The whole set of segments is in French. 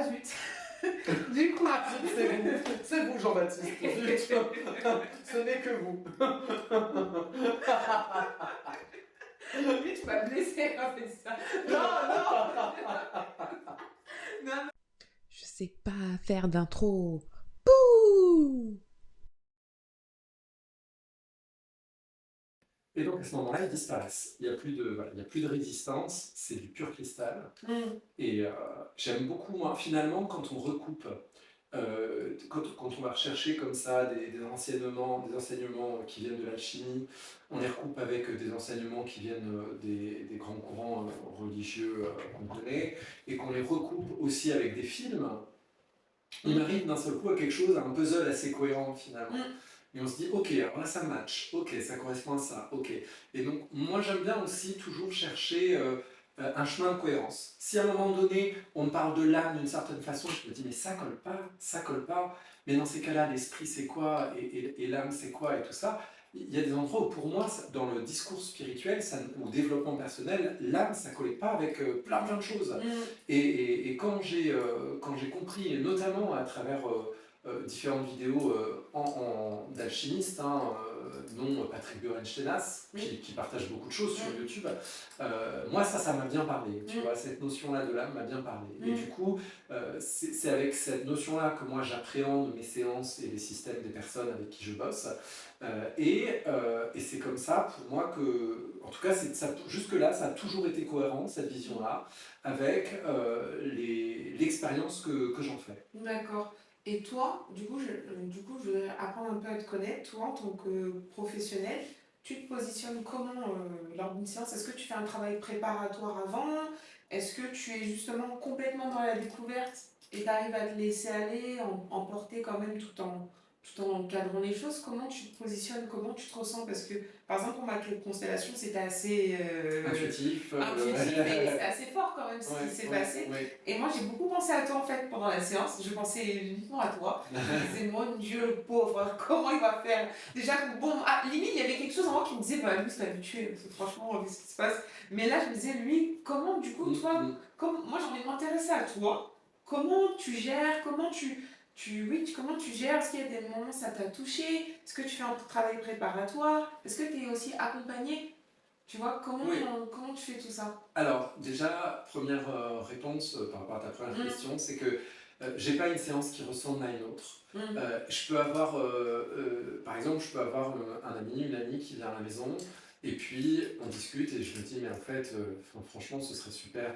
Zut. Du coup, C'est vous, Jean-Baptiste. Zut. Ce n'est que vous. lui, tu m'as blessé quand c'est ça. Non. Je sais pas faire d'intro. Pouh! Et donc à ce moment-là, ils disparaissent. Il n'y a plus de, voilà, il y a plus de résistance, c'est du pur cristal. Et j'aime beaucoup, moi, finalement, quand on recoupe, quand on va rechercher comme ça des enseignements qui viennent de l'alchimie, on les recoupe avec des enseignements qui viennent des grands courants religieux qu'on connaît, et qu'on les recoupe aussi avec des films, on arrive d'un seul coup à quelque chose, à un puzzle assez cohérent finalement. Et on se dit, ok, alors là ça match, ok, ça correspond à ça, ok. Et donc moi j'aime bien aussi toujours chercher un chemin de cohérence. Si à un moment donné on me parle de l'âme d'une certaine façon, je me dis mais ça colle pas, mais dans ces cas-là l'esprit c'est quoi et l'âme c'est quoi et tout ça. Il y a des endroits où pour moi, dans le discours spirituel ou développement personnel, l'âme ça collait pas avec plein de choses. Et quand j'ai compris, et notamment à travers différentes vidéos d'alchimistes, dont Patrick Burenstenas, qui partage beaucoup de choses sur YouTube, moi ça m'a bien parlé, tu vois, cette notion-là de l'âme m'a bien parlé. Et du coup, c'est avec cette notion-là que moi j'appréhende mes séances et les systèmes des personnes avec qui je bosse. Et c'est comme ça pour moi que, en tout cas jusque-là, ça a toujours été cohérent, cette vision-là, avec l'expérience que j'en fais. D'accord. Et toi, du coup, je voudrais apprendre un peu à te connaître. Toi, en tant que professionnel, tu te positionnes comment lors d'une séance? Est-ce que tu fais un travail préparatoire avant? Est-ce que tu es justement complètement dans la découverte et tu arrives à te laisser aller, emporter quand même tout en encadrant les choses? Comment tu te positionnes? Comment tu te ressens? Parce que, par exemple, pour ma constellation, c'était assez intuitif et c'était assez fort quand même ce qui s'est passé. Ouais. Et moi, j'ai beaucoup pensé à toi en fait pendant la séance. Je pensais uniquement à toi. Je me disais, mon Dieu, le pauvre, comment il va faire? Déjà, bon, limite, il y avait quelque chose en moi qui me disait, bah lui, c'est habitué, parce que franchement, qu'est-ce qui se passe? Mais là, je me disais, lui, comment du coup, toi, moi, j'ai envie de m'intéresser à toi. Comment tu gères? Comment tu gères? Est-ce qu'il y a des moments où ça t'a touché? Est-ce que tu fais un travail préparatoire? Est-ce que tu es aussi accompagné? Tu vois, comment tu fais tout ça? Alors, déjà, première réponse par rapport à ta première question, c'est que j'ai pas une séance qui ressemble à une autre. Je peux avoir, par exemple, je peux avoir un ami, une amie qui vient à la maison, et puis on discute, et je me dis, mais en fait, franchement, ce serait super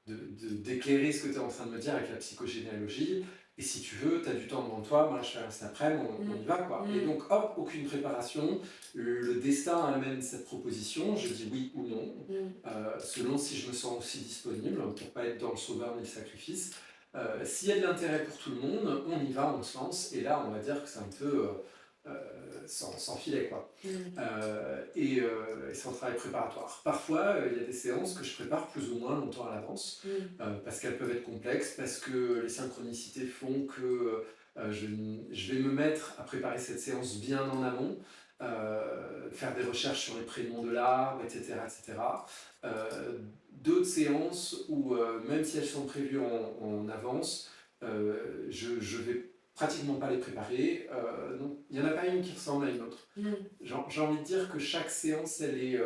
d'éclairer ce que tu es en train de me dire avec la psychogénéalogie. Et si tu veux, tu as du temps devant toi, moi je fais un cet après-midi, on y va quoi. Et donc hop, aucune préparation, le destin amène cette proposition, je dis oui ou non, selon si je me sens aussi disponible, pour pas être dans le sauveur ni le sacrifice. S'il y a de l'intérêt pour tout le monde, on y va, on se lance, et là on va dire que c'est un peu sans filet quoi. Et c'est un travail préparatoire. Parfois, il y a des séances que je prépare plus ou moins longtemps à l'avance, parce qu'elles peuvent être complexes, parce que les synchronicités font que je vais me mettre à préparer cette séance bien en amont, faire des recherches sur les prénoms de l'arbre, etc. etc. D'autres séances où, même si elles sont prévues en avance, je vais pratiquement pas les préparer. Donc, il n'y en a pas une qui ressemble à une autre. J'ai envie de dire que chaque séance, elle est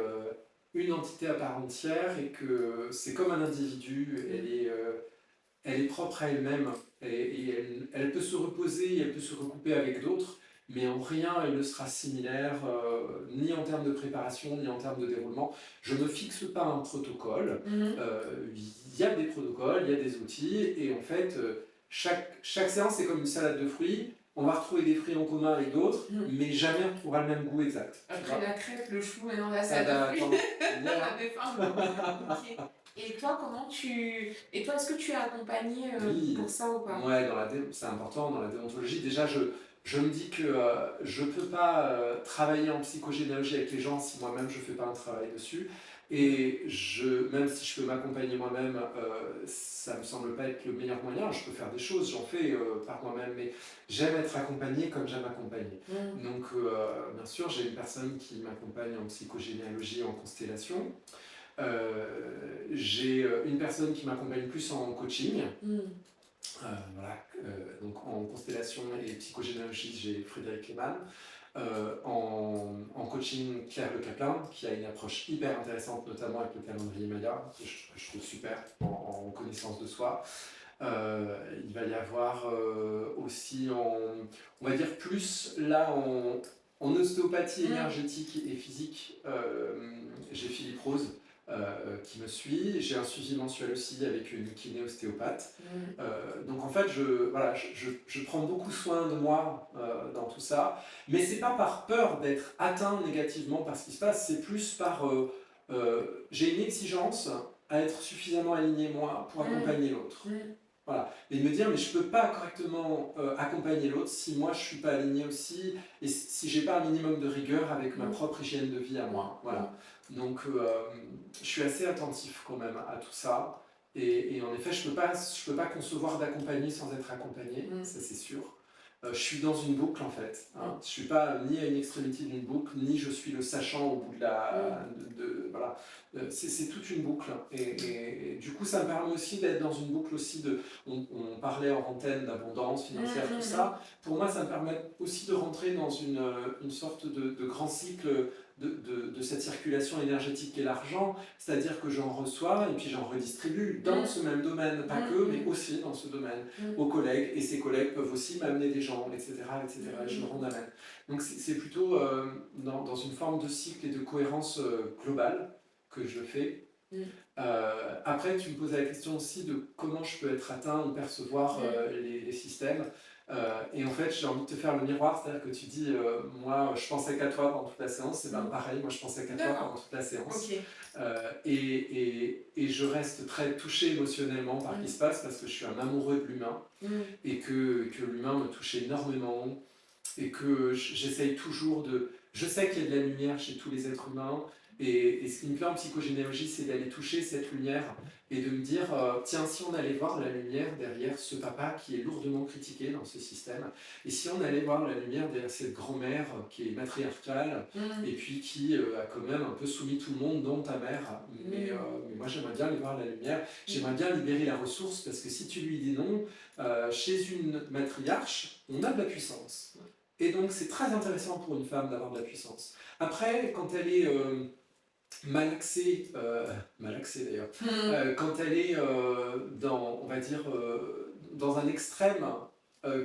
une entité à part entière et que c'est comme un individu, elle est propre à elle-même et elle peut se reposer, elle peut se recouper avec d'autres, mais en rien elle ne sera similaire, ni en termes de préparation, ni en termes de déroulement. Je ne fixe pas un protocole, il y a des protocoles, il y a des outils, et en fait, chaque séance c'est comme une salade de fruits. On va retrouver des fruits en commun avec d'autres, mais jamais on retrouvera le même goût exact. Après la crêpe, le chou, et non la salade de fruits. On avait faim. Ok. Et toi, est-ce que tu es accompagné pour ça ou pas? Ouais, c'est important dans la déontologie. Déjà, je me dis que je ne peux pas travailler en psychogénéalogie avec les gens si moi-même je ne fais pas un travail dessus. Et même si je peux m'accompagner moi-même, ça ne me semble pas être le meilleur moyen. Je peux faire des choses, j'en fais par moi-même, mais j'aime être accompagné comme j'aime accompagner. Donc, bien sûr, j'ai une personne qui m'accompagne en psychogénéalogie, en constellation. J'ai une personne qui m'accompagne plus en coaching. Voilà, donc en constellation et psychogénéalogie, j'ai Frédéric Lehmann. En coaching, Claire Le Caplin, qui a une approche hyper intéressante, notamment avec le calendrier Maya, que je trouve super en connaissance de soi. Il va y avoir aussi on va dire plus là en ostéopathie énergétique et physique, j'ai Philippe Rose qui me suit, j'ai un suivi mensuel aussi avec une kiné ostéopathe. Donc en fait, voilà, je prends beaucoup soin de moi dans tout ça, mais c'est pas par peur d'être atteint négativement par ce qui se passe, c'est plus par j'ai une exigence à être suffisamment aligné moi pour accompagner l'autre. Voilà. Et de me dire, mais je ne peux pas correctement accompagner l'autre si moi je ne suis pas aligné aussi et si j'ai pas un minimum de rigueur avec ma propre hygiène de vie à moi. Voilà. Donc je suis assez attentif quand même à tout ça. Et en effet, je peux pas concevoir d'accompagner sans être accompagné, ça c'est sûr. Je suis dans une boucle en fait. Hein. Je ne suis pas ni à une extrémité d'une boucle, ni je suis le sachant au bout de la. Voilà. C'est toute une boucle. Et du coup, ça me permet aussi d'être dans une boucle aussi de. On parlait en antenne d'abondance financière, tout ça. Pour moi, ça me permet aussi de rentrer dans une sorte de grand cycle de cette circulation énergétique qu'est l'argent, c'est-à-dire que j'en reçois et puis j'en redistribue dans ce même domaine, pas que, mais aussi dans ce domaine, aux collègues, et ces collègues peuvent aussi m'amener des gens, etc., et je leur en amène. Donc c'est plutôt dans une forme de cycle et de cohérence globale que je le fais. Après, tu me posais la question aussi de comment je peux être atteint ou percevoir les systèmes. Et en fait, j'ai envie de te faire le miroir, c'est-à-dire que tu dis, moi, je pensais qu'à toi pendant toute la séance, et ben pareil, moi, je pensais qu'à toi pendant toute la séance. Ok. Et je reste très touché émotionnellement par ce qui se passe parce que je suis un amoureux de l'humain et que l'humain me touche énormément et que j'essaye toujours de... Je sais qu'il y a de la lumière chez tous les êtres humains et ce qui me plaît en psychogénéalogie, c'est d'aller toucher cette lumière et de me dire, tiens, si on allait voir la lumière derrière ce papa qui est lourdement critiqué dans ce système, et si on allait voir la lumière derrière cette grand-mère qui est matriarcale, et puis qui a quand même un peu soumis tout le monde, dont ta mère, mais moi j'aimerais bien aller voir la lumière, j'aimerais bien libérer la ressource, parce que si tu lui dis non, chez une matriarche, on a de la puissance. Et donc c'est très intéressant pour une femme d'avoir de la puissance. Après, quand elle est... malaxée d'ailleurs, quand elle est dans, on va dire, dans un extrême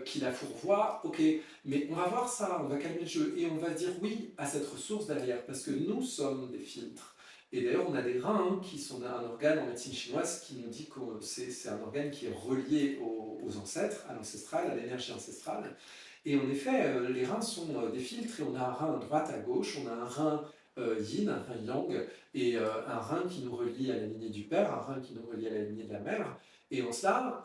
qui la fourvoie, ok, mais on va voir ça, on va calmer le jeu et on va dire oui à cette ressource derrière, parce que nous sommes des filtres. Et d'ailleurs, on a des reins qui sont un organe en médecine chinoise qui nous dit que c'est un organe qui est relié aux ancêtres, à l'ancestral, à l'énergie ancestrale. Et en effet, les reins sont des filtres et on a un rein à droite, à gauche, on a un rein yin, un rein yang, et un rein qui nous relie à la lignée du père, un rein qui nous relie à la lignée de la mère. Et en cela,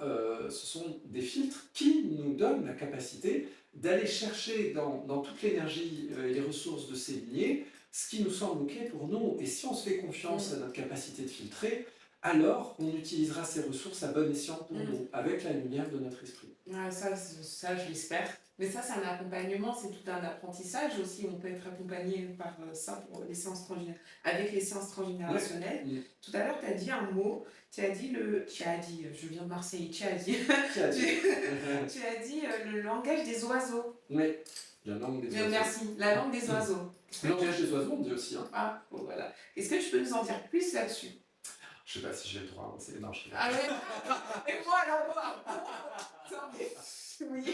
ce sont des filtres qui nous donnent la capacité d'aller chercher dans toute l'énergie et les ressources de ces lignées ce qui nous semble OK pour nous. Et si on se fait confiance à notre capacité de filtrer, alors on utilisera ces ressources à bon escient pour nous, avec la lumière de notre esprit. Ouais, ça, je l'espère. Mais ça, c'est un accompagnement, c'est tout un apprentissage aussi. On peut être accompagné par ça pour les séances avec les séances transgénérationnelles. Ouais. Tout à l'heure, tu as dit un mot, tu as dit, je viens de Marseille, tu as dit, Qui a dit tu as dit le langage des oiseaux. Oui, la langue des oiseaux. Merci, la langue des oiseaux. Le langage des oiseaux, on dit aussi. Hein. Ah, bon, voilà. Est-ce que tu peux nous en dire plus là-dessus? Je sais pas si j'ai le droit, c'est non, je sais pas. Ah ouais. Et moi, alors, moi. Oui.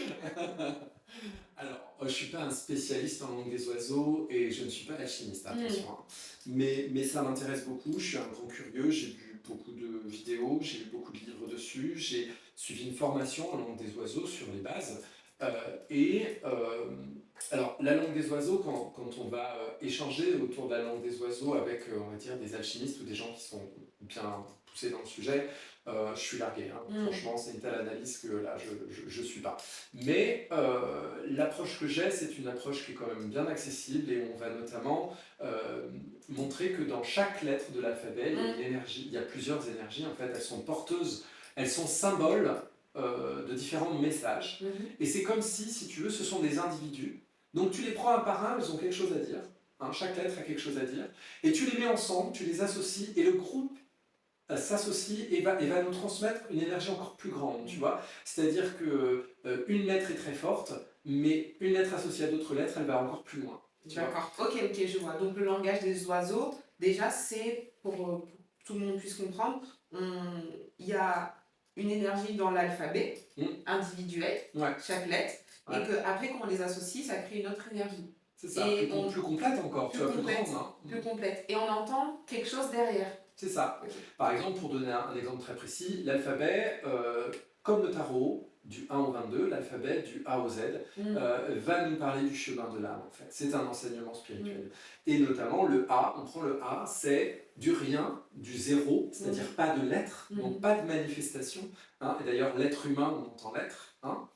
Alors, je suis pas un spécialiste en langue des oiseaux et je ne suis pas alchimiste, attention. Hein. Mais ça m'intéresse beaucoup, je suis un grand curieux, j'ai vu beaucoup de vidéos, j'ai lu beaucoup de livres dessus, j'ai suivi une formation en langue des oiseaux sur les bases. Alors, la langue des oiseaux, quand on va échanger autour de la langue des oiseaux avec, on va dire, des alchimistes ou des gens qui sont bien poussés dans le sujet, je suis largué. Hein. Franchement, c'est une telle analyse que là, je suis pas. Mais l'approche que j'ai, c'est une approche qui est quand même bien accessible et on va notamment montrer que dans chaque lettre de l'alphabet, il y a une énergie, il y a plusieurs énergies, en fait, elles sont porteuses, elles sont symboles de différents messages. Et c'est comme si tu veux, ce sont des individus. Donc tu les prends un par un, ils ont quelque chose à dire. Hein, chaque lettre a quelque chose à dire. Et tu les mets ensemble, tu les associes, et le groupe s'associe et va nous transmettre une énergie encore plus grande, tu vois. C'est-à-dire que une lettre est très forte, mais une lettre associée à d'autres lettres, elle va encore plus loin. Tu vois. D'accord. Ok, je vois. Donc le langage des oiseaux, déjà, c'est pour que tout le monde puisse comprendre, il y a une énergie dans l'alphabet individuel, Ouais. chaque lettre, Ouais. et qu'après, quand on les associe, ça crée une autre énergie. C'est ça, Et plus complète encore, plus tu vois, plus complète, grande. Hein. plus complète. Et on entend quelque chose derrière. C'est ça. Ok. Par exemple, pour donner un exemple très précis, l'alphabet, comme le tarot, du 1 au 22, l'alphabet du A au Z, va nous parler du chemin de l'âme, en fait. C'est un enseignement spirituel. Et notamment, le A, on prend le A, c'est du rien, du zéro, c'est-à-dire pas de lettres, donc pas de manifestation. Hein. Et d'ailleurs, l'être humain, on entend l'être. Hein.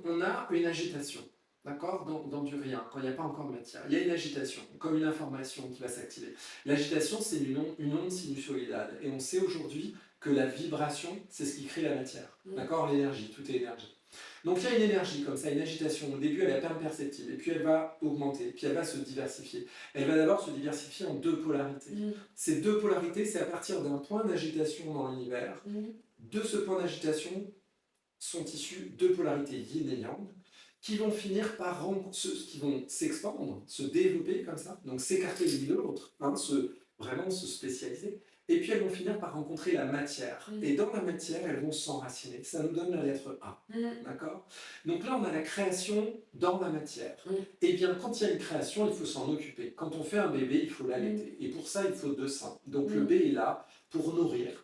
On a une agitation. D'accord, dans du rien, quand il n'y a pas encore de matière. Il y a une agitation, comme une information qui va s'activer. L'agitation, c'est une onde sinusoïdale. Et on sait aujourd'hui que la vibration, c'est ce qui crée la matière. D'accord, l'énergie, tout est énergie. Donc il y a une énergie comme ça, une agitation. Au début, elle est à peine perceptible. Et puis elle va augmenter, puis elle va se diversifier. Elle va d'abord se diversifier en deux polarités. Ces deux polarités, c'est à partir d'un point d'agitation dans l'univers. De ce point d'agitation sont issues deux polarités yin et yang, qui vont finir par qui vont s'expandre, se développer comme ça, donc s'écarter l'une de l'autre, hein, vraiment se spécialiser, et puis elles vont finir par rencontrer la matière. Et dans la matière, elles vont s'enraciner. Ça nous donne la lettre A. D'accord ? Donc là, on a la création dans la matière. Et bien, quand il y a une création, il faut s'en occuper. Quand on fait un bébé, il faut l'allaiter. Et pour ça, il faut deux seins. Donc le B est là pour nourrir.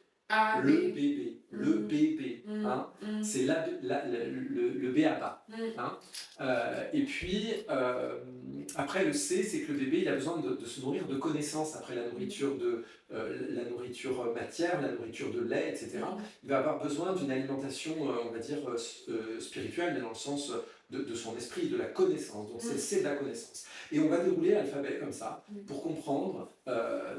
Le bébé, le bébé, hein, c'est le B à bas. Hein. Et puis, après le C, c'est que le bébé il a besoin de se nourrir de connaissances après la nourriture, la nourriture matière, la nourriture de lait, etc. Il va avoir besoin d'une alimentation, on va dire, spirituelle, mais dans le sens de son esprit, de la connaissance. Donc c'est de la connaissance. Et on va dérouler l'alphabet comme ça, pour comprendre,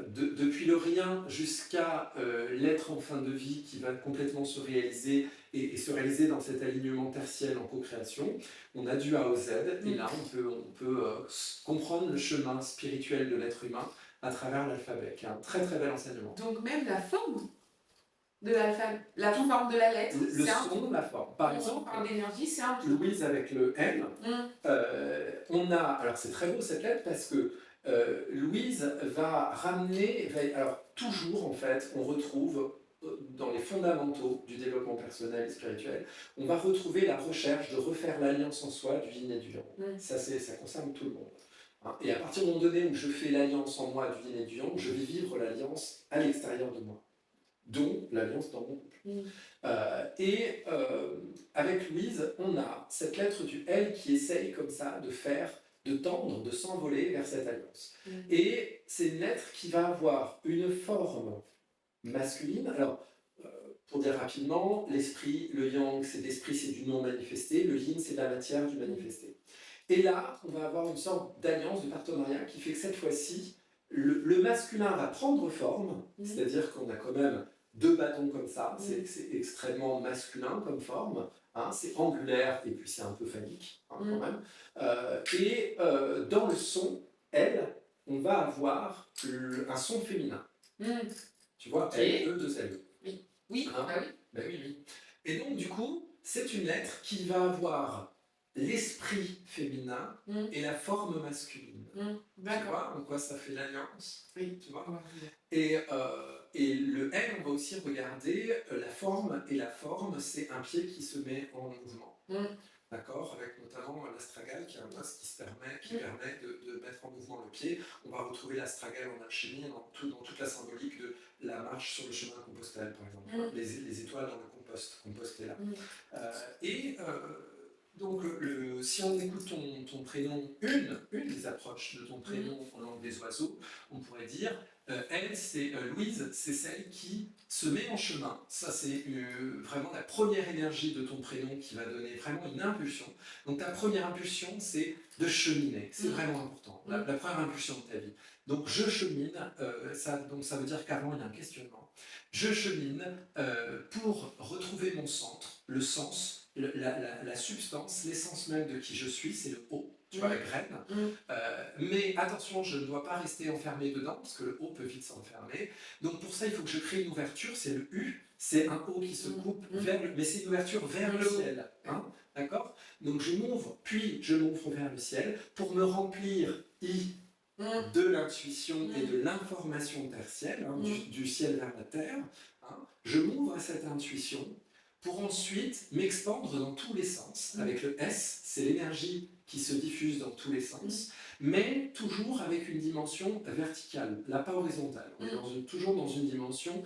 depuis le rien jusqu'à l'être en fin de vie qui va complètement se réaliser et se réaliser dans cet alignement tertiel en co-création. On a du A au Z, et là on peut comprendre le chemin spirituel de l'être humain à travers l'alphabet, qui est un très très bel enseignement. Donc même la forme de l'alphabet, la forme de la lettre, le son, la forme. Par exemple, on parle d'énergie, c'est un tout. Louise avec le M, on a, alors c'est très beau cette lettre parce que Louise va ramener, alors toujours en fait, on retrouve dans les fondamentaux du développement personnel et spirituel, on va retrouver la recherche de refaire l'alliance en soi du yin et du yang. Ça concerne tout le monde. Hein. Et à partir du moment donné où je fais l'alliance en moi du yin et du yang, je vais vivre l'alliance à l'extérieur de moi, dont l'alliance dans mon couple. Avec Louise, on a cette lettre du L qui essaye comme ça de tendre, de s'envoler vers cette alliance. Et c'est une lettre qui va avoir une forme masculine. Alors, pour dire rapidement, l'esprit, le yang, c'est l'esprit, c'est du non manifesté, le yin, c'est la matière du manifesté. Et là, on va avoir une sorte d'alliance, de partenariat qui fait que cette fois-ci, le masculin va prendre forme, c'est-à-dire qu'on a quand même deux bâtons comme ça, c'est extrêmement masculin comme forme, hein, c'est angulaire et puis c'est un peu phallique hein, quand même. Dans le son, on va avoir un son féminin. Tu vois, L, E, 2 L. Oui, hein, oui. Ben oui. Et donc du coup, c'est une lettre qui va avoir l'esprit féminin et la forme masculine. Tu vois en quoi ça fait l'alliance? Oui. Tu vois et le L, on va aussi regarder la forme, et la forme, c'est un pied qui se met en mouvement. D'accord, avec notamment l'astragale, qui est un os qui permet de mettre en mouvement le pied. On va retrouver l'astragale en alchimie, dans toute la symbolique de la marche sur le chemin compostel, par exemple. Les étoiles dans le compost est là. Donc, si on écoute ton prénom, une des approches de ton prénom en langue des oiseaux, on pourrait dire, elle, c'est Louise, c'est celle qui se met en chemin. Ça, c'est vraiment la première énergie de ton prénom qui va donner vraiment une impulsion. Donc, ta première impulsion, c'est de cheminer. C'est vraiment important. La première impulsion de ta vie. Donc, je chemine, ça veut dire qu'avant, il y a un questionnement. Je chemine pour retrouver mon centre, le sens, la substance, l'essence même de qui je suis, c'est le haut. tu vois, la graine. Mm. Mais attention, je ne dois pas rester enfermé dedans, parce que le O peut vite s'enfermer. Donc pour ça, il faut que je crée une ouverture, c'est le U, c'est un O qui se coupe vers le... Mais c'est une ouverture vers le ciel, hein, d'accord? Donc je m'ouvre, puis je m'ouvre vers le ciel, pour me remplir, I, de l'intuition et de l'information tertielle, hein, du ciel vers la terre. Hein. Je m'ouvre à cette intuition pour ensuite m'expandre dans tous les sens. Avec le S, c'est l'énergie qui se diffuse dans tous les sens, mais toujours avec une dimension verticale, là pas horizontale. On est toujours dans une dimension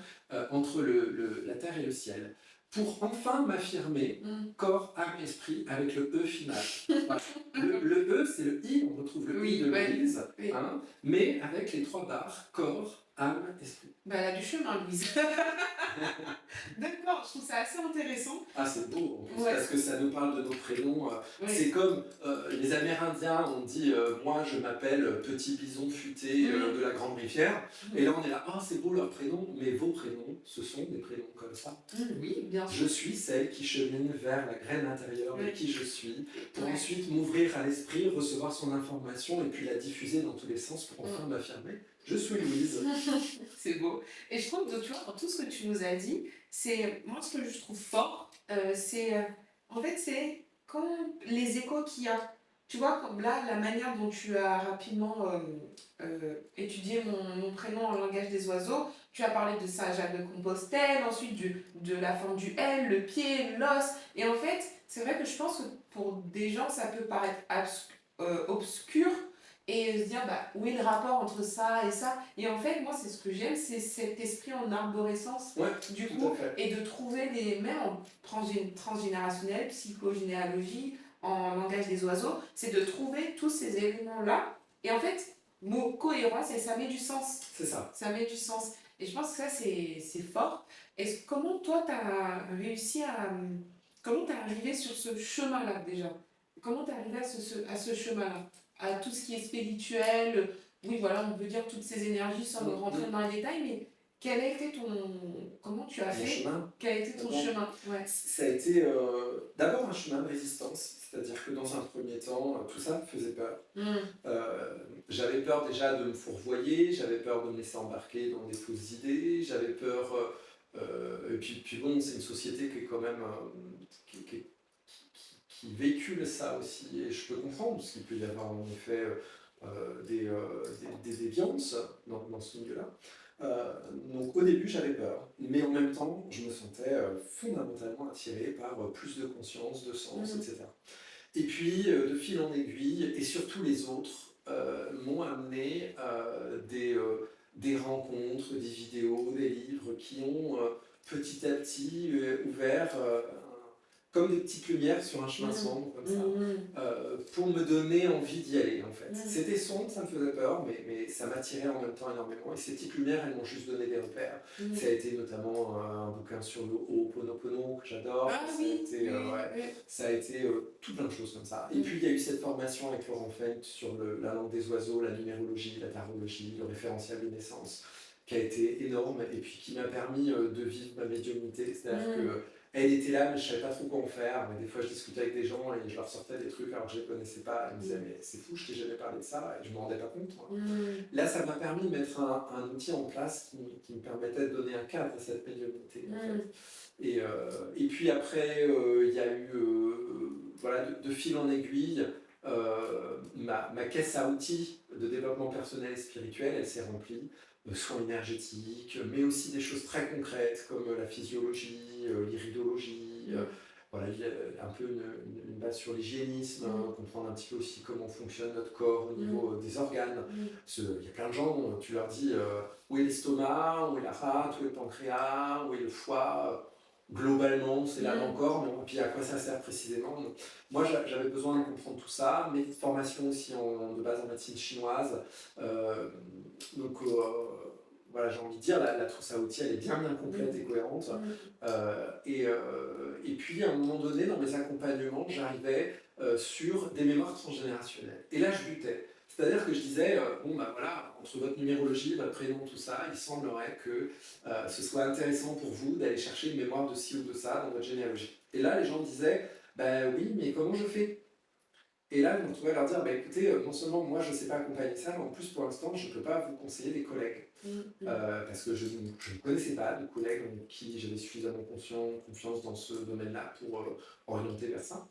entre la terre et le ciel. Pour enfin m'affirmer corps, âme, esprit, avec le E final. Voilà. Le E, c'est le I, on retrouve le I de Louise, hein, mais avec les 3 barres, corps, âme, esprit. Bah, elle a du chemin, Louise. D'accord, je trouve ça assez intéressant. Ah, c'est beau, en plus, parce que ça nous parle de nos prénoms. C'est comme les Amérindiens ont dit moi, je m'appelle Petit Bison Futé de la Grande Rivière. Et là, on est là, ah, c'est beau leur prénom, mais vos prénoms, ce sont des prénoms comme ça. Oui, bien sûr. Je suis celle qui chemine vers la graine intérieure de qui je suis, pour ensuite m'ouvrir à l'esprit, recevoir son information et puis la diffuser dans tous les sens pour enfin m'affirmer. Je suis Louise. C'est beau. Et je trouve que tu vois, dans tout ce que tu nous as dit, c'est moi ce que je trouve fort, c'est en fait c'est quand les échos qu'il y a. Tu vois, comme là, la manière dont tu as rapidement étudié mon prénom en langage des oiseaux, tu as parlé de Saint-Jacques de Compostelle, ensuite de la forme du L, le pied, l'os. Et en fait, c'est vrai que je pense que pour des gens, ça peut paraître obscur et se dire bah, où est le rapport entre ça et ça. Et en fait, moi, c'est ce que j'aime, c'est cet esprit en arborescence, du coup, et de trouver des, même en transgénérationnel, psychogénéalogie, en langage des oiseaux, c'est de trouver tous ces éléments-là. Et en fait, mot cohérence, et ça met du sens. C'est ça. Ça met du sens. Et je pense que ça, c'est fort. Comment toi, tu as réussi à... Comment tu es arrivé sur ce chemin-là, déjà? Comment tu es arrivé à ce chemin-là? À tout ce qui est spirituel, oui, voilà, on peut dire toutes ces énergies sans rentrer dans les détails, mais quel a été ton... Comment tu as fait? Quel a été ton chemin? Ça a été d'abord un chemin de résistance, c'est-à-dire que dans un premier temps, tout ça me faisait peur. J'avais peur déjà de me fourvoyer, j'avais peur de me laisser embarquer dans des fausses idées, j'avais peur... et puis bon, c'est une société qui est quand même... qui véhicule ça aussi, et je peux comprendre, parce qu'il peut y avoir en effet des déviances dans ce milieu-là. Donc au début j'avais peur, mais en même temps je me sentais fondamentalement attiré par plus de conscience, de sens, etc. Et puis de fil en aiguille, et surtout les autres m'ont amené des rencontres, des vidéos, des livres qui ont petit à petit ouvert comme des petites lumières sur un chemin sombre, comme ça, pour me donner envie d'y aller, en fait. C'était sombre, ça me faisait peur, mais ça m'attirait en même temps énormément. Et ces petites lumières, elles m'ont juste donné des repères. Ça a été notamment un bouquin sur le Ho'oponopono, que j'adore. Ça a été tout plein de choses comme ça. Et puis, il y a eu cette formation avec Laurent Feight sur la langue des oiseaux, la numérologie, la tarologie, le référentiel de naissance, qui a été énorme, et puis qui m'a permis de vivre ma médiumnité. C'est-à-dire que elle était là, mais je ne savais pas trop quoi en faire. Mais des fois, je discutais avec des gens et je leur sortais des trucs alors que je ne les connaissais pas. Ils me disaient, mais c'est fou, je t'ai jamais parlé de ça et je ne me rendais pas compte. Là, ça m'a permis de mettre un outil en place qui me permettait de donner un cadre à cette médiumnité. En fait. Et puis après, il y a eu, voilà, de fil en aiguille, ma caisse à outils de développement personnel et spirituel, elle s'est remplie. Soins énergétiques, mais aussi des choses très concrètes comme la physiologie, l'iridologie, voilà, il y a un peu une base sur l'hygiénisme, comprendre un petit peu aussi comment fonctionne notre corps au niveau des organes. Parce qu'il y a plein de gens, tu leur dis où est l'estomac, où est la rate, où est le pancréas, où est le foie. Globalement, c'est là encore, mais puis à quoi ça sert précisément. Donc, moi, j'avais besoin de comprendre tout ça, mes formations aussi de base en médecine chinoise. Donc, voilà, j'ai envie de dire, la trousse à outils, elle est bien complète et cohérente. Et puis, à un moment donné, dans mes accompagnements, j'arrivais sur des mémoires transgénérationnelles. Et là, je butais. C'est-à-dire que je disais, bon, bah voilà, entre votre numérologie, votre prénom, tout ça, il semblerait que ce soit intéressant pour vous d'aller chercher une mémoire de ci ou de ça dans votre généalogie. Et là, les gens disaient, bah oui, mais comment je fais ? Et là, je me retrouvais à leur dire, bah, écoutez, non seulement moi je ne sais pas accompagner ça, mais en plus pour l'instant je ne peux pas vous conseiller des collègues. Parce que je ne connaissais pas de collègues en qui j'avais suffisamment confiance dans ce domaine-là pour orienter vers ça,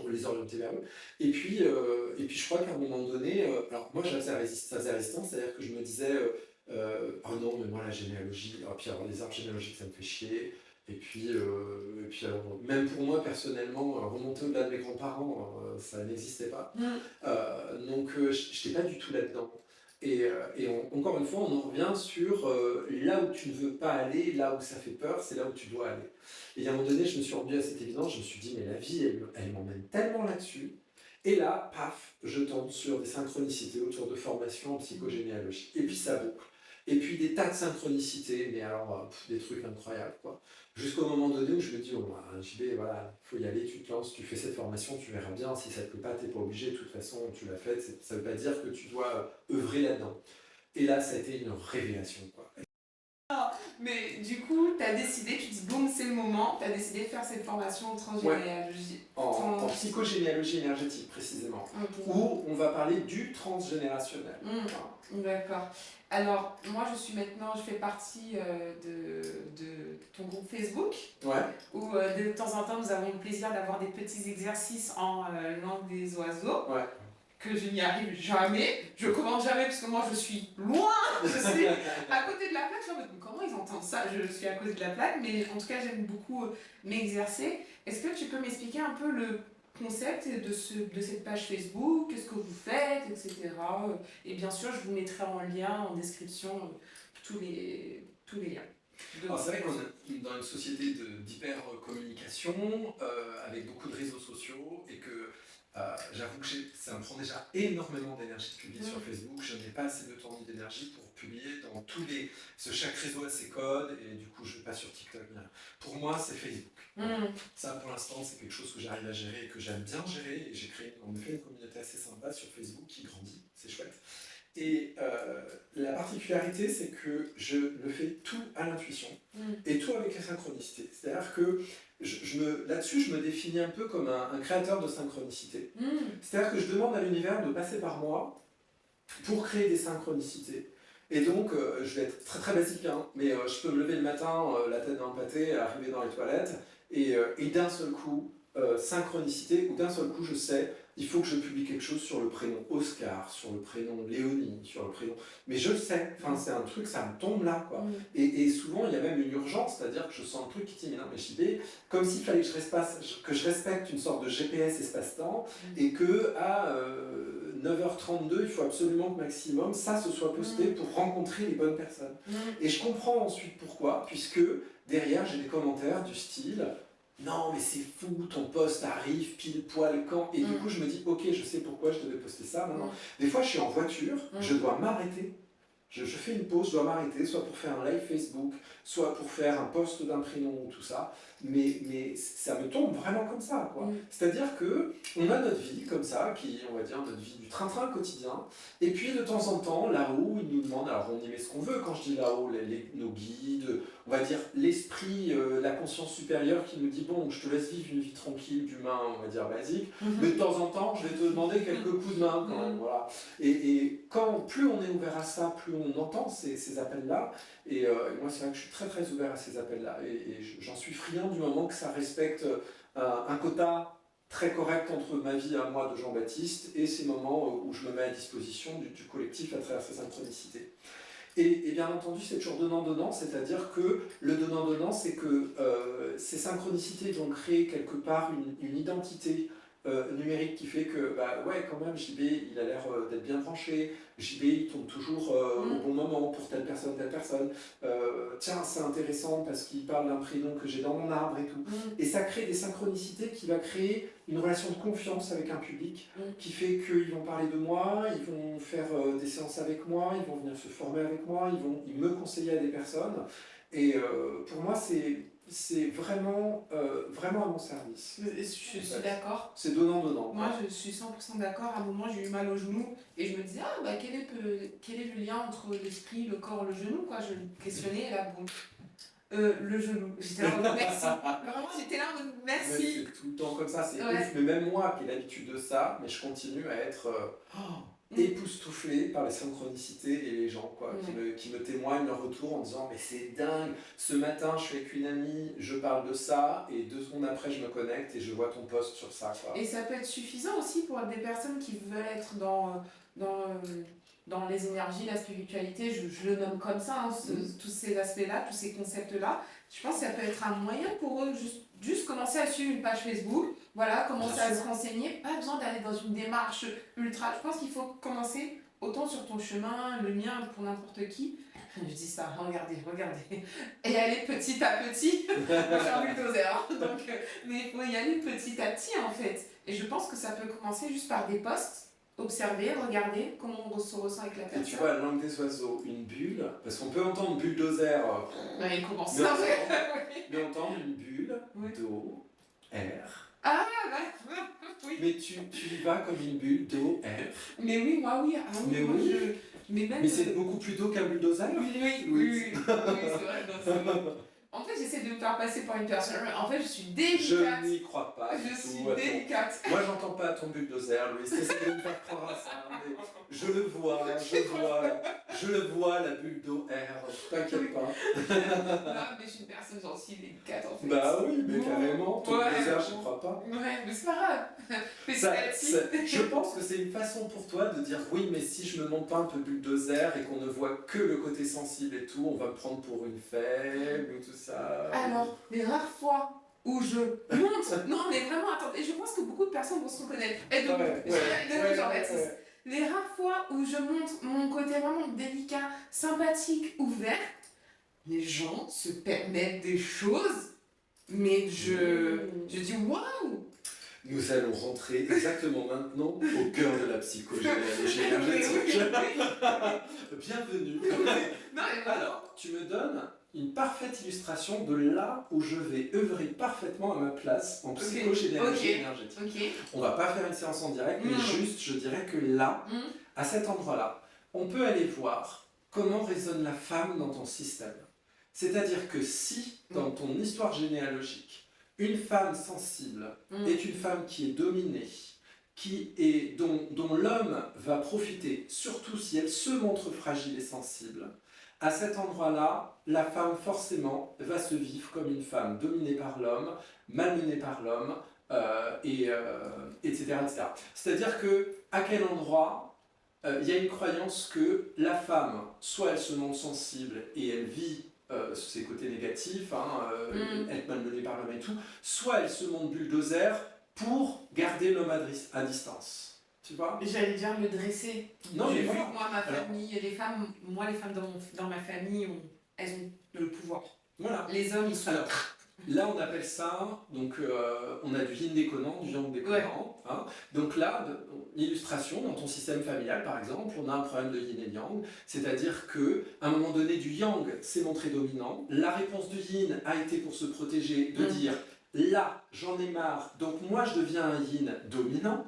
les orienter vers eux. Et puis je crois qu'à un moment donné, alors moi ça faisait résistance, c'est-à-dire que je me disais, oh non, mais moi la généalogie, oh, puis alors les arbres généalogiques ça me fait chier. Et puis alors, même pour moi personnellement, remonter au-delà de mes grands-parents, ça n'existait pas. Donc je n'étais pas du tout là-dedans. Encore une fois, on en revient sur là où tu ne veux pas aller, là où ça fait peur, c'est là où tu dois aller. Et à un moment donné, je me suis rendu à cette évidence, je me suis dit, mais la vie, elle m'emmène tellement là-dessus. Et là, paf, je tombe sur des synchronicités autour de formations en psychogénéalogie. Et puis ça boucle. Et puis des tas de synchronicités, mais alors des trucs incroyables, quoi. Jusqu'au moment donné où je me dis, oh, bah, JB, voilà, il faut y aller, tu te lances, tu fais cette formation, tu verras bien, si ça ne te plaît pas, tu n'es pas obligé, de toute façon, tu l'as faite, ça ne veut pas dire que tu dois œuvrer là-dedans. Et là, ça a été une révélation, quoi. Mais du coup, tu as décidé, tu te dis boum, c'est le moment, tu as décidé de faire cette formation en transgénéalogie. En psychogénéalogie énergétique, précisément. Okay. Où on va parler du transgénérationnel. D'accord. Alors, moi, je fais partie de ton groupe Facebook. Ouais. Où de temps en temps, nous avons le plaisir d'avoir des petits exercices en langue des oiseaux. Ouais. Que je n'y arrive jamais. Je commence jamais parce que moi, je suis loin. Je suis à côté de la plaque. Je me dis, comment ils entendent ça? Je suis à côté de la plaque. Mais en tout cas, j'aime beaucoup m'exercer. Est-ce que tu peux m'expliquer un peu le concept de cette page Facebook, qu'est-ce que vous faites, etc. Et bien sûr, je vous mettrai en lien, en description, tous les liens. Alors c'est vrai qu'on est dans une société d'hyper-communication, avec beaucoup de réseaux sociaux, et que j'avoue que ça me prend déjà énormément d'énergie de publier sur Facebook. Je n'ai pas assez de temps ni d'énergie pour publier dans tous les... Parce que chaque réseau a ses codes, et du coup je ne vais pas sur TikTok. Pour moi, c'est Facebook. Ça, pour l'instant, c'est quelque chose que j'arrive à gérer et que j'aime bien gérer. Et j'ai créé en effet une communauté assez sympa sur Facebook qui grandit, c'est chouette. Et la particularité, c'est que je le fais tout à l'intuition et tout avec la synchronicité. C'est-à-dire que là-dessus, je me définis un peu comme un créateur de synchronicité. C'est-à-dire que je demande à l'univers de passer par moi pour créer des synchronicités. Et donc, je vais être très très basique, hein, mais je peux me lever le matin, la tête dans le pâté, arriver dans les toilettes, et d'un seul coup, synchronicité, ou d'un seul coup, je sais, il faut que je publie quelque chose sur le prénom Oscar, sur le prénom Léonie, sur le prénom... Mais je le sais, enfin, c'est un truc, ça me tombe là, quoi. Et souvent, il y a même une urgence, c'est-à-dire que je sens le truc qui dit, mais non, mais JB, comme s'il fallait que je respecte une sorte de GPS espace-temps, et que à 9h32, il faut absolument que maximum, ça se soit posté pour rencontrer les bonnes personnes. Et je comprends ensuite pourquoi, puisque derrière, j'ai des commentaires du style... Non, mais c'est fou, ton post arrive pile poil quand. Et du coup, je me dis, ok, je sais pourquoi je devais poster ça maintenant. Des fois, je suis en voiture, je dois m'arrêter. Je fais une pause, je dois m'arrêter, soit pour faire un live Facebook, soit pour faire un post d'un prénom ou tout ça. Mais ça me tombe vraiment comme ça, quoi. C'est-à-dire qu'on a notre vie comme ça, qui, on va dire, notre vie du train-train quotidien. Et puis, de temps en temps, là-haut, ils nous demandent, alors on y met ce qu'on veut, quand je dis là-haut, nos guides, on va dire l'esprit, la conscience supérieure qui nous dit, bon, je te laisse vivre une vie tranquille d'humain, on va dire basique, mais de temps en temps, je vais te demander quelques coups de main, quand même, voilà. Et plus on est ouvert à ça, plus on entend ces appels-là. Et moi, c'est vrai que je suis très très ouvert à ces appels-là. Et j'en suis friand du moment que ça respecte un quota très correct entre ma vie à moi de Jean-Baptiste et ces moments où je me mets à disposition du collectif à travers ces synchronicités. Et bien entendu, c'est toujours donnant-donnant, c'est-à-dire que le donnant-donnant, c'est que ces synchronicités vont créer quelque part une identité numérique qui fait que, bah ouais, quand même, JB, il a l'air d'être bien branché, JB, il tombe toujours au bon moment pour telle personne, tiens, c'est intéressant parce qu'il parle d'un prénom que j'ai dans mon arbre et tout. Et ça crée des synchronicités qui va créer une relation de confiance avec un public qui fait qu'ils vont parler de moi, ils vont faire des séances avec moi, ils vont venir se former avec moi, ils me conseiller à des personnes. Et pour moi, c'est vraiment, vraiment à mon service. Je suis d'accord. C'est donnant-donnant. Moi, je suis 100% d'accord. À un moment, j'ai eu mal au genou et je me disais, ah, bah, quel est le lien entre l'esprit, le corps, le genou, quoi. Je me questionnais et là, bon, le genou. J'étais là en mode merci. Vraiment, j'étais là en mode Ouais, merci. c'est tout le temps comme ça, c'est Ouais. ouf. Mais même moi qui ai l'habitude de ça, mais je continue à être époustouflé par les synchronicités et les gens quoi, qui me témoignent leur retour en disant mais c'est dingue, ce matin je suis avec une amie, je parle de ça et 2 secondes après je me connecte et je vois ton post sur ça. Quoi. Et ça peut être suffisant aussi pour des personnes qui veulent être dans les énergies, la spiritualité, je le nomme comme ça, hein, tous ces aspects-là, tous ces concepts-là. Je pense que ça peut être un moyen pour eux, juste commencer à suivre une page Facebook, voilà, commencer Bien à sûr. se renseigner, pas besoin d'aller dans une démarche ultra. Je pense qu'il faut commencer autant sur ton chemin, le mien pour n'importe qui. Je dis ça, regardez. Et aller petit à petit, moi j'ai un bulldozer, donc, mais il faut y aller petit à petit en fait. Et je pense que ça peut commencer juste par des posts, observer, regarder comment on se ressent avec la Et tu personne. vois, la langue des oiseaux, une bulle, parce qu'on peut entendre bulldozer, Ouais, il commence mais, ça, mais entendre une bulle Oui. d'eau, air. Ah, ouais, oui. Mais tu y vas comme une bulle d'eau, air. Mais oui, moi oui. Ah, oui, Mais moi, oui. Mais même. Mais c'est beaucoup plus d'eau qu'un bulldozer. Oui, c'est vrai, non, c'est vrai. En fait, j'essaie de me faire passer pour une personne. En fait, je suis délicate. Je n'y crois pas. Je du suis tout à ton- délicate. Moi, j'entends pas ton bulldozer, Louis. T'essaies de me faire croire à ça. Mais je le vois, je le vois, la bulle d'eau air. T'inquiète pas. Non, mais je suis une personne gentille, délicate en fait. Bah oui, mais carrément. Ton Ouais. bulldozer, j'y crois pas. Ouais, mais c'est pas grave. Petit Ça- à petit. je pense que c'est une façon pour toi de dire oui, mais si je me montre pas un peu bulldozer et qu'on ne voit que le côté sensible et tout, on va me prendre pour une faible ou tout ça. Alors, les rares fois où je monte, non mais vraiment, attendez, je pense que beaucoup de personnes vont se reconnaître. Et donc, Jean-Baptiste. Les rares fois où je montre mon côté vraiment délicat, sympathique, ouvert, les gens se permettent des choses, mais je dis waouh! Nous allons rentrer exactement maintenant au cœur de la psychogénéalogie énergétique. Bienvenue. Non, mais voilà. Alors, tu me donnes une parfaite illustration de là où je vais œuvrer parfaitement à ma place en psychogénéalogie énergétique. Ok. On va pas faire une séance en direct, mais juste, je dirais que là, à cet endroit-là, on peut aller voir comment résonne la femme dans ton système. C'est-à-dire que si, dans ton histoire généalogique, une femme sensible est une femme qui est dominée, dont l'homme va profiter, surtout si elle se montre fragile et sensible, à cet endroit-là, la femme forcément va se vivre comme une femme dominée par l'homme, malmenée par l'homme, etc., etc. C'est-à-dire que à quel endroit il y a une croyance que la femme, soit elle se montre sensible et elle vit ses côtés négatifs, être malmenée par l'homme et tout, soit elle se montre bulldozer pour garder l'homme à distance. Tu vois ? J'allais dire le dresser. Non, mais J'ai vu voilà. que moi, ma famille, les femmes dans ma famille, elles ont le pouvoir. Voilà. Les hommes, ils sont. Alors, là, on appelle ça, donc on a du yin déconnant, du yang déconnant. Ouais. Hein. Donc là, l'illustration, dans ton système familial par exemple, on a un problème de yin et yang, c'est-à-dire qu'à un moment donné, du yang s'est montré dominant, la réponse du yin a été pour se protéger, de dire là, j'en ai marre, donc moi je deviens un yin dominant,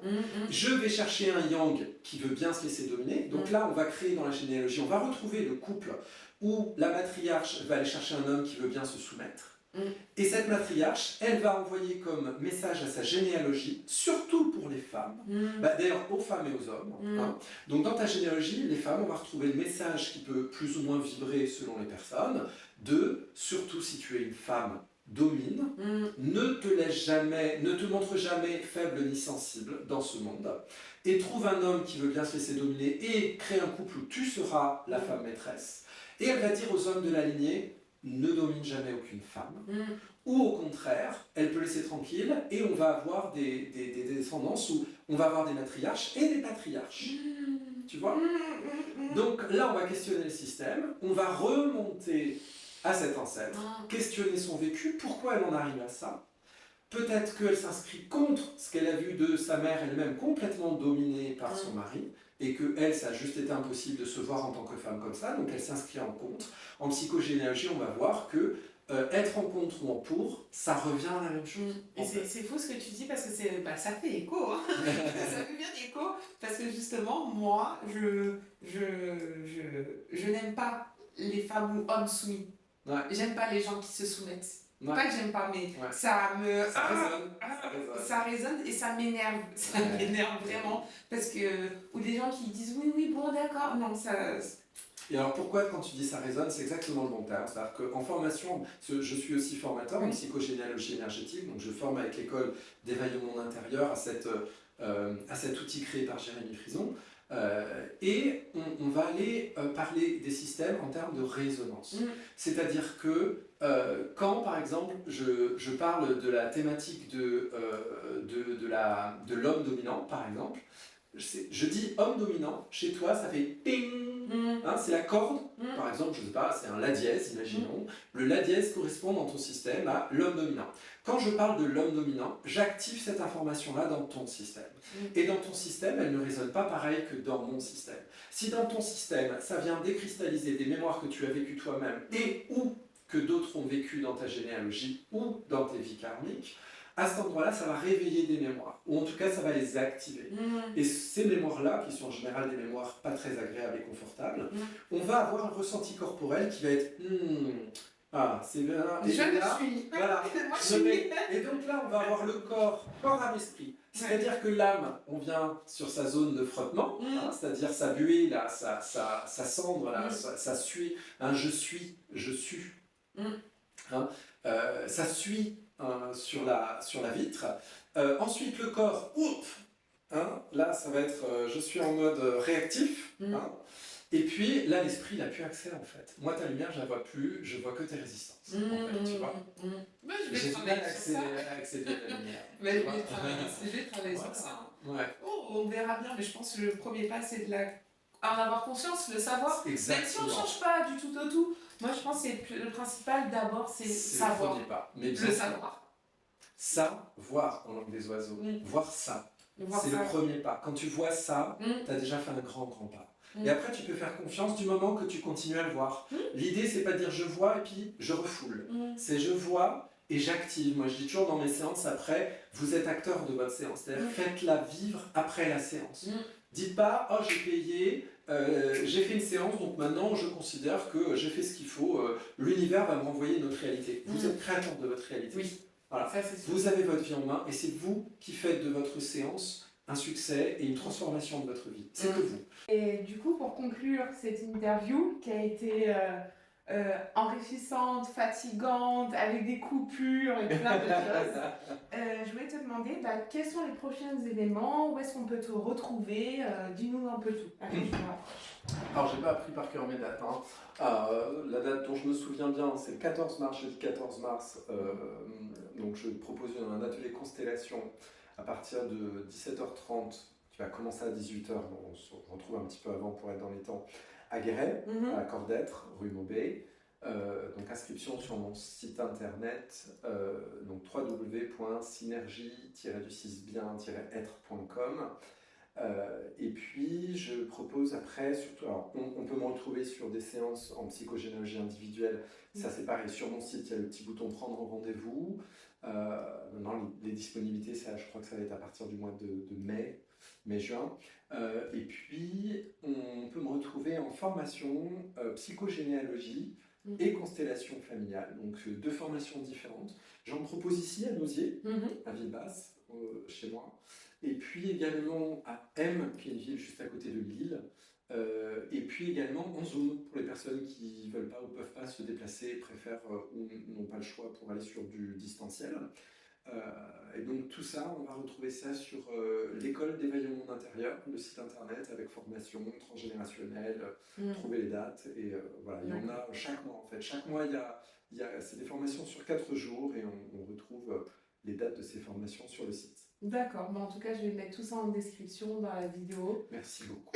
je vais chercher un yang qui veut bien se laisser dominer, donc là on va créer dans la généalogie, on va retrouver le couple où la matriarche va aller chercher un homme qui veut bien se soumettre. Et cette matriarche, elle va envoyer comme message à sa généalogie, surtout pour les femmes, d'ailleurs aux femmes et aux hommes. Hein. Donc dans ta généalogie, les femmes, on va retrouver le message qui peut plus ou moins vibrer selon les personnes, de surtout si tu es une femme domine, ne te montre jamais faible ni sensible dans ce monde, et trouve un homme qui veut bien se laisser dominer et crée un couple où tu seras la femme maîtresse. Et elle va dire aux hommes de la lignée, ne domine jamais aucune femme, ou au contraire, elle peut laisser tranquille, et on va avoir des descendances où on va avoir des matriarches et des patriarches. Tu vois ? Donc là, on va questionner le système, on va remonter à cet ancêtre, questionner son vécu, pourquoi elle en arrive à ça. Peut-être qu'elle s'inscrit contre ce qu'elle a vu de sa mère elle-même complètement dominée par son mari, et que elle, ça a juste été impossible de se voir en tant que femme comme ça, donc elle s'inscrit en contre. En psychogénéalogie, on va voir que être en contre ou en pour, ça revient à la même chose. Et c'est fou ce que tu dis parce que ça fait écho. Hein. Ça fait bien écho parce que justement, moi, je n'aime pas les femmes ou hommes soumis. Ouais. J'aime pas les gens qui se soumettent. Ouais. Pas que j'aime pas, mais Ouais. ça me... Ça résonne. Ça résonne. Ça résonne et ça m'énerve. Ça Ouais. m'énerve vraiment. Parce que... Ou des gens qui disent oui, oui, bon, d'accord. Non, ça... Et alors pourquoi quand tu dis ça résonne, c'est exactement le bon terme. C'est-à-dire qu'en formation, je suis aussi formateur en psychogénéalogie énergétique, donc je forme avec l'école d'éveil au monde intérieur à cet outil créé par Jérémy Frison. Et on va aller parler des systèmes en termes de résonance. C'est-à-dire que quand, par exemple, je parle de la thématique de l'homme dominant, par exemple, je dis homme dominant, chez toi, ça fait ping. Hein, c'est la corde, par exemple, je ne sais pas, c'est un la dièse, imaginons. Le la dièse correspond dans ton système à l'homme dominant. Quand je parle de l'homme dominant, j'active cette information-là dans ton système. Et dans ton système, elle ne résonne pas pareil que dans mon système. Si dans ton système, ça vient décristalliser des mémoires que tu as vécues toi-même et ou que d'autres ont vécues dans ta généalogie ou dans tes vies karmiques, à cet endroit-là, ça va réveiller des mémoires, ou en tout cas, ça va les activer. Et ces mémoires-là, qui sont en général des mémoires pas très agréables et confortables, on va avoir un ressenti corporel qui va être ah, c'est bien. Et Je le là, suis. voilà. Moi, je suis. Et donc là, on va avoir le corps âme, esprit. C'est-à-dire que l'âme, on vient sur sa zone de frottement, hein, c'est-à-dire sa buée, là, sa cendre, là, sa suie, hein, je suis. Hein, ça suit sur la vitre. Ensuite, le corps, hein, là, ça va être je suis en mode réactif. Hein, et puis là, l'esprit n'a plus accès en fait. Moi, ta lumière, je la vois plus, je vois que tes résistances. En fait, tu vois. Bah, je vais J'ai du travailler mal à sur ça. accéder à la lumière. Mais je vais travailler sur ça. Ouais. Oh, on verra bien, mais je pense que le premier pas, c'est en avoir conscience, le savoir. Exactement. Même si on ne change pas du tout au tout, moi je pense que le principal d'abord, c'est savoir. Le premier pas. Mais le savoir. Ça, voir en langue des oiseaux, voir ça, c'est le premier pas. Quand tu vois ça, tu as déjà fait un grand pas. Et après, tu peux faire confiance du moment que tu continues à le voir. L'idée, c'est pas de dire je vois et puis je refoule. C'est je vois et j'active. Moi, je dis toujours dans mes séances, après, vous êtes acteur de votre séance. C'est-à-dire, faites-la vivre après la séance. Dites pas, oh, j'ai payé, j'ai fait une séance, donc maintenant, je considère que j'ai fait ce qu'il faut. L'univers va me renvoyer une autre réalité. Vous êtes créateur de votre réalité. Oui. Voilà. Ça, vous avez votre vie en main et c'est vous qui faites de votre séance un succès et une transformation de votre vie. C'est que vous. Et du coup, pour conclure cette interview qui a été enrichissante, fatigante, avec des coupures et plein de choses, je voulais te demander quels sont les prochains éléments, où est-ce qu'on peut te retrouver, dis-nous un peu tout. Allez, je me rapproche. Alors, j'ai pas appris par cœur mes dates. Hein. La date dont je me souviens bien, c'est le 14 mars, jeudi 14 mars. Donc, je propose un atelier constellation à partir de 17h30, qui va commencer à 18h. Donc on se retrouve un petit peu avant pour être dans les temps. À Guéret, à la Cordêtre, rue Maubert. Donc, inscription sur mon site internet, donc www.synergie-du6bien-être.com. Et puis je propose après, surtout, alors on peut me retrouver sur des séances en psychogénéalogie individuelle, ça c'est pareil, sur mon site il y a le petit bouton prendre rendez-vous. Maintenant les disponibilités, ça, je crois que ça va être à partir du mois de mai-juin. Et puis on peut me retrouver en formation psychogénéalogie et constellation familiale, donc deux formations différentes. J'en propose ici à Nausier, à Villebasse, chez moi. Et puis également à M, qui est une ville juste à côté de Lille. Et puis également en Zoom, pour les personnes qui ne veulent pas ou ne peuvent pas se déplacer, préfèrent ou n'ont pas le choix pour aller sur du distanciel. Et donc tout ça, on va retrouver ça sur l'école d'éveil au monde intérieur, le site internet avec formation transgénérationnelle, trouver les dates. Et voilà, il y en a chaque mois en fait. Chaque mois, c'est des formations sur 4 jours et on retrouve les dates de ces formations sur le site. D'accord, mais en tout cas, je vais mettre tout ça en description dans la vidéo. Merci beaucoup.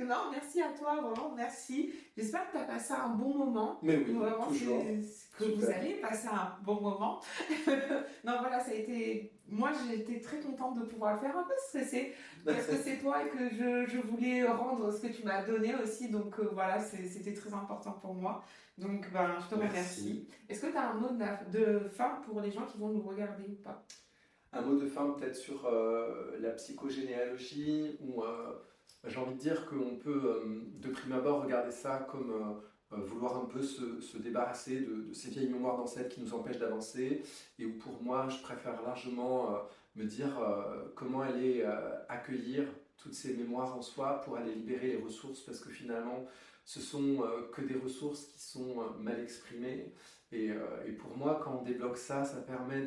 Non, merci à toi, vraiment, merci. J'espère que tu as passé un bon moment. Mais oui, vraiment, toujours. Que vous allez passer un bon moment. Non, voilà, ça a été... Moi, j'étais très contente de pouvoir le faire, un peu stressée, parce que c'est toi et que je voulais rendre ce que tu m'as donné aussi. Donc voilà, c'était très important pour moi. Donc, je te remercie. Est-ce que tu as un mot de fin pour les gens qui vont nous regarder ou pas? Un mot de fin peut-être sur la psychogénéalogie, où j'ai envie de dire qu'on peut de prime abord regarder ça comme vouloir un peu se débarrasser de ces vieilles mémoires d'ancêtres qui nous empêchent d'avancer, et où pour moi, je préfère largement me dire comment aller accueillir toutes ces mémoires en soi pour aller libérer les ressources, parce que finalement, ce sont que des ressources qui sont mal exprimées. Et pour moi, quand on débloque ça, ça permet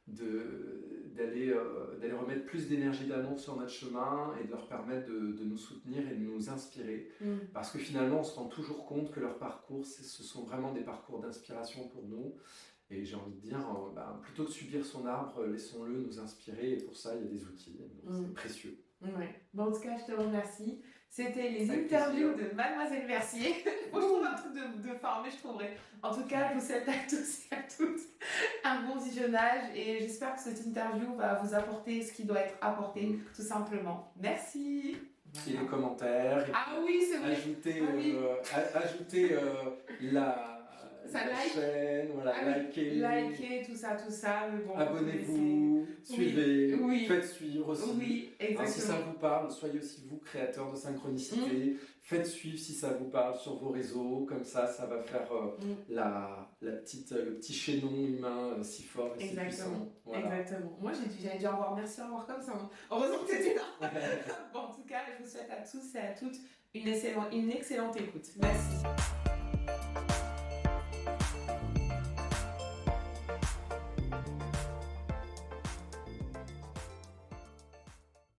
d'aller remettre plus d'énergie d'amour sur notre chemin et de leur permettre de nous soutenir et de nous inspirer. Parce que finalement, on se rend toujours compte que leurs parcours, ce sont vraiment des parcours d'inspiration pour nous. Et j'ai envie de dire, plutôt que subir son arbre, laissons-le nous inspirer. Et pour ça, il y a des outils. Donc c'est précieux. Ouais. Bon, en tout cas, je te remercie. C'était les Avec interviews plaisir. de Mademoiselle Mercier. Moi, je trouve un truc de fin, mais je trouverai. En tout cas, je vous souhaite à tous et à toutes un bon visionnage et j'espère que cette interview va vous apporter ce qui doit être apporté, tout simplement. Merci. Et les commentaires. Et Ah oui, c'est vrai. Ajouter Ça la like. chaîne, voilà, Ah oui, likez. likez, tout ça, mais bon, Abonnez-vous, suivez, oui. faites suivre aussi. Oui, Alors, si ça exactement. vous parle, soyez aussi vous créateur de synchronicité. Faites suivre si ça vous parle sur vos réseaux, comme ça va faire le petit chaînon humain si fort et si puissant. Voilà. Exactement. Moi, j'allais dire merci, au revoir comme ça. Heureusement que t'étais là. Bon, en tout cas, je vous souhaite à tous et à toutes une excellente écoute. Merci.